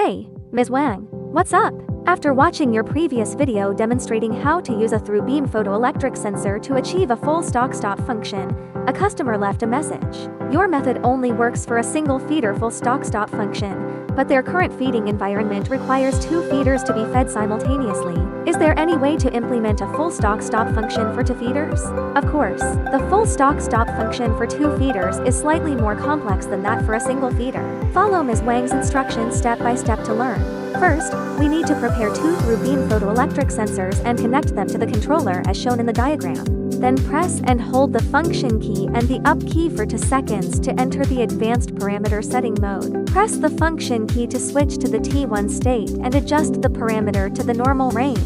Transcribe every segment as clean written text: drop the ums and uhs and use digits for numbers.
Hey, Ms. Wang, what's up? After watching your previous video demonstrating how to use a through-beam photoelectric sensor to achieve a full stop function, a customer left a message. Your method only works for a single feeder full stop function, but their current feeding environment requires 2 feeders to be fed simultaneously. Is there any way to implement a full stop function for 2 feeders? Of course, the full stop function for 2 feeders is slightly more complex than that for a single feeder. Follow Ms. Wang's instructions step by step to learn. First, we need to prepare 2 through-beam photoelectric sensors and connect them to the controller as shown in the diagram. Then press and hold the function key and the up key for 2 seconds to enter the advanced parameter setting mode. Press the function key to switch to the T1 state and adjust the parameter to the normal range.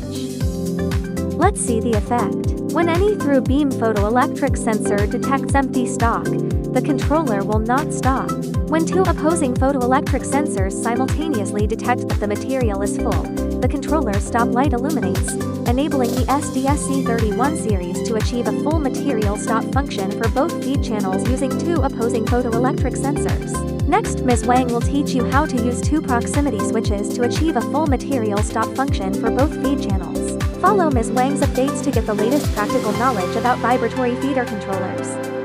Let's see the effect. When any through-beam photoelectric sensor detects empty stock, the controller will not stop. When 2 opposing photoelectric sensors simultaneously detect that the material is full, the controller's stop light illuminates, enabling the SDVC31 series to achieve a full material stop function for both feed channels using 2 opposing photoelectric sensors. Next, Ms. Wang will teach you how to use 2 proximity switches to achieve a full material stop function for both feed channels. Follow Ms. Wang's updates to get the latest practical knowledge about vibratory feeder controllers.